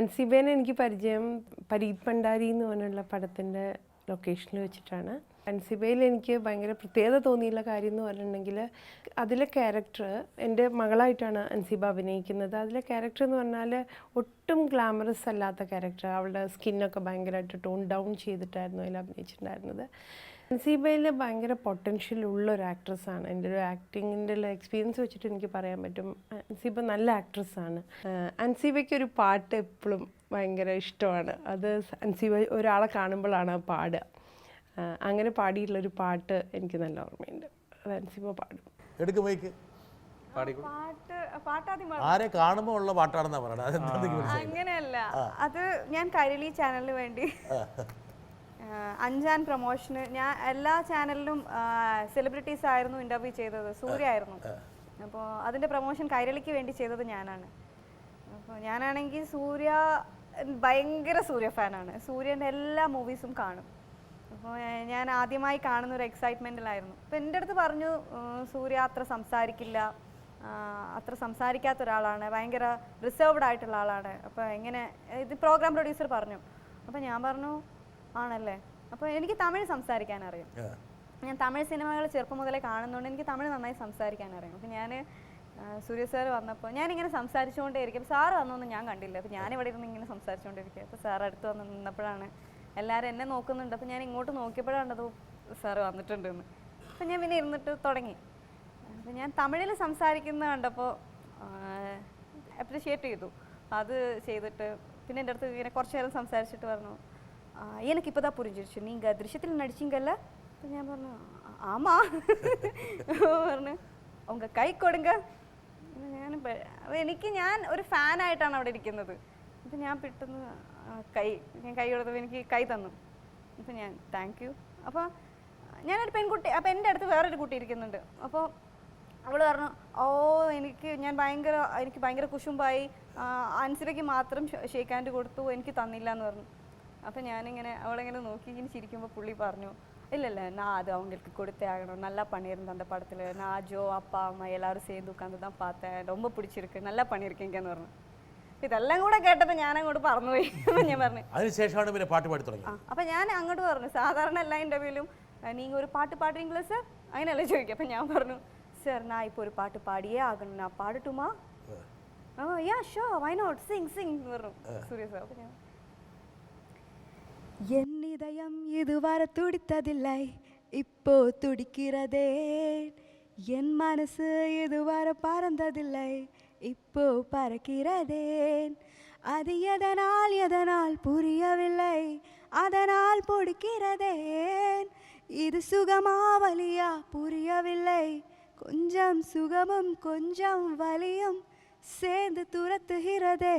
അൻസിബേനെ എനിക്ക് പരിചയം പരീത് പണ്ടാരി എന്ന് പറഞ്ഞുള്ള പടത്തിൻ്റെ ലൊക്കേഷനിൽ വെച്ചിട്ടാണ്. അൻസിബയിൽ എനിക്ക് ഭയങ്കര പ്രത്യേകത തോന്നിയുള്ള കാര്യം എന്ന് പറഞ്ഞിട്ടുണ്ടെങ്കിൽ അതിലെ ക്യാരക്ടർ എൻ്റെ മകളായിട്ടാണ് അൻസിബ അഭിനയിക്കുന്നത്. അതിലെ ക്യാരക്ടർ എന്ന് പറഞ്ഞാൽ ഒട്ടും ഗ്ലാമറസ് അല്ലാത്ത ക്യാരക്ടർ. അവളുടെ സ്കിന്നൊക്കെ ഭയങ്കരമായിട്ട് ടോൺ ഡൗൺ ചെയ്തിട്ടായിരുന്നു അതിൽ അഭിനയിച്ചിട്ടുണ്ടായിരുന്നത്. അൻസിബയിൽ ഭയങ്കര പൊട്ടൻഷ്യൽ ഉള്ള ഒരു ആക്ട്രസ്സാണ്. എൻ്റെ ഒരു ആക്ടിങ്ങിൻ്റെ എക്സ്പീരിയൻസ് വെച്ചിട്ട് എനിക്ക് പറയാൻ പറ്റും അൻസിബ നല്ല ആക്ട്രസ്സാണ്. അൻസിബയ്ക്ക് ഒരു പാട്ട് എപ്പോഴും ഭയങ്കര ഇഷ്ടമാണ്. അത് അൻസിബ ഒരാളെ കാണുമ്പോഴാണ് പാടുക. അങ്ങനെ പാടിയിട്ടുള്ളൊരു പാട്ട് എനിക്ക് നല്ല ഓർമ്മയുണ്ട്. അത് അൻസിബ പാടും. ആരെ കാണുമ്പോൾ ഉള്ള പാട്ടാണെന്നാ പറയുന്നത്. അങ്ങനെയല്ല, അത് ഞാൻ കൈരളി ചാനലിന് വേണ്ടി അഞ്ചാൻ പ്രൊമോഷന് ഞാൻ എല്ലാ ചാനലിലും സെലിബ്രിറ്റീസ് ആയിരുന്നു ഇന്റർവ്യൂ ചെയ്തത്. സൂര്യ ആയിരുന്നു. അപ്പോൾ അതിൻ്റെ പ്രൊമോഷൻ കൈരളിക്ക് വേണ്ടി ചെയ്തത് ഞാനാണ്. അപ്പോൾ ഞാനാണെങ്കിൽ സൂര്യ ഭയങ്കര സൂര്യ ഫാനാണ്. സൂര്യൻ്റെ എല്ലാ മൂവീസും കാണും. അപ്പോൾ ഞാൻ ആദ്യമായി കാണുന്ന ഒരു എക്സൈറ്റ്മെൻറ്റിലായിരുന്നു. അപ്പോൾ എൻ്റെ അടുത്ത് പറഞ്ഞു സൂര്യ അത്ര സംസാരിക്കില്ല, അത്ര സംസാരിക്കാത്ത ഒരാളാണ്, ഭയങ്കര റിസർവ്ഡ് ആയിട്ടുള്ള ആളാണ്. അപ്പോൾ എങ്ങനെ ഇത് പ്രോഗ്രാം പ്രൊഡ്യൂസർ പറഞ്ഞു. അപ്പോൾ ഞാൻ പറഞ്ഞു ആണല്ലേ. അപ്പോൾ എനിക്ക് തമിഴ് സംസാരിക്കാൻ അറിയാം. ഞാൻ തമിഴ് സിനിമകൾ ചെറുപ്പം മുതലേ കാണുന്നതുകൊണ്ട് എനിക്ക് തമിഴ് നന്നായി സംസാരിക്കാൻ അറിയാം. അപ്പോൾ ഞാൻ സൂര്യ സാർ വന്നപ്പോൾ ഞാനിങ്ങനെ സംസാരിച്ചുകൊണ്ടേയിരിക്കും. സാറ് വന്നൊന്നും ഞാൻ കണ്ടില്ല. അപ്പോൾ ഞാനിവിടെ ഇരുന്ന് ഇങ്ങനെ സംസാരിച്ചുകൊണ്ടിരിക്കുക. അപ്പോൾ സാർ അടുത്ത് വന്ന് നിന്നപ്പോഴാണ് എല്ലാവരും എന്നെ നോക്കുന്നുണ്ട്. അപ്പോൾ ഞാൻ ഇങ്ങോട്ട് നോക്കിയപ്പോഴാണ് അത് സാറ് വന്നിട്ടുണ്ടെന്ന്. അപ്പോൾ ഞാൻ പിന്നെ ഇരുന്നിട്ട് തുടങ്ങി. അപ്പോൾ ഞാൻ തമിഴിൽ സംസാരിക്കുന്നത് കണ്ടപ്പോൾ അപ്രിഷിയേറ്റ് ചെയ്തു. അത് ചെയ്തിട്ട് പിന്നെ എൻ്റെ അടുത്ത് ഇങ്ങനെ കുറച്ച് നേരം സംസാരിച്ചിട്ട് പറഞ്ഞു എനിക്കിപ്പോൾ தான் புரிஞ்சிருச்சு நீங்கள் ദൃശ്യത്തിൽ നടിച്ചിങ്കല്ല. അപ്പോൾ ഞാൻ പറഞ്ഞു ആമാ. പറഞ്ഞു ഉങ്ക കൈ കൊടുങ്ക. ഞാൻ ഒരു ഫാനായിട്ടാണ് അവിടെ ഇരിക്കുന്നത്. അപ്പോൾ ഞാൻ പെട്ടെന്ന് ഞാൻ കൈ കൊടുത്തപ്പോൾ എനിക്ക് കൈ തന്നു. അപ്പോൾ ഞാൻ താങ്ക് യു. അപ്പോൾ ഞാനൊരു പെൺകുട്ടി, അപ്പോൾ എൻ്റെ അടുത്ത് വേറൊരു കുട്ടി ഇരിക്കുന്നുണ്ട്. അപ്പോൾ അവൾ പറഞ്ഞു എനിക്ക് ഭയങ്കര കുശുമ്പായി, അൻസിബയ്ക്ക് മാത്രം ഷേക്ക് ഹാൻഡ് കൊടുത്തു, എനിക്ക് തന്നില്ല എന്ന് പറഞ്ഞു. അപ്പോൾ ഞാനിങ്ങനെ അവളെങ്ങനെ നോക്കി ഇങ്ങനെ ചിരിക്കുമ്പോൾ പുള്ളി പറഞ്ഞു இல்ல நான் அது அவங்களுக்கு கொடுத்தே ஆகணும், நல்லா பண்ணியிருந்தேன் அந்த படத்தில், நான் ஜோ அப்பா அம்மா எல்லாரும் சேர்ந்து உட்காந்து தான் பார்த்தேன், ரொம்ப பிடிச்சிருக்கு, நல்லா பண்ணியிருக்கீங்கன்னு പറഞ്ഞു. ഇതെല്ലാം കൂടെ കേട്ടപ്പോൾ ഞാൻ അങ്ങോട്ട് പറന്നുപോയി. ഞാൻ പറഞ്ഞു അതിനുശേഷമാണ് പിന്നെ പാട്ട് പാടി തുടങ്ങി. അപ്പം ഞാൻ അങ്ങോട്ട് പറഞ്ഞു സാധാരണ എല്ലാ ഇൻ്റർവ്യൂവിലും നിങ്ങൾ ഒരു പാട്ട് പാടുறீங்களா സാർ അങ്ങനെയല്ലേ ചോദിക്കും. അപ്പം ഞാൻ പറഞ്ഞു സാർ நான் ഇപ്പോൾ ഒരു പാട്ട് പാടിയേ ആകണം, ഞാൻ പാടട്ടുമാ? Ya so why not sing എന്ന് പറഞ്ഞു സൂര്യ സാർ. അപ്പം ഞാൻ என் இதயம் இதுவரை துடித்ததில்லை, இப்போ துடிக்கிறதே. என் மனசு இதுவரை பறந்ததில்லை, இப்போ பறக்கிறதே. அது எதனால் புரியவில்லை, அதனால் பொடிக்கிறதே. இது சுகமா வலியா புரியவில்லை, கொஞ்சம் சுகமும் கொஞ்சம் வலியும் சேர்ந்து துரத்துகிறதே.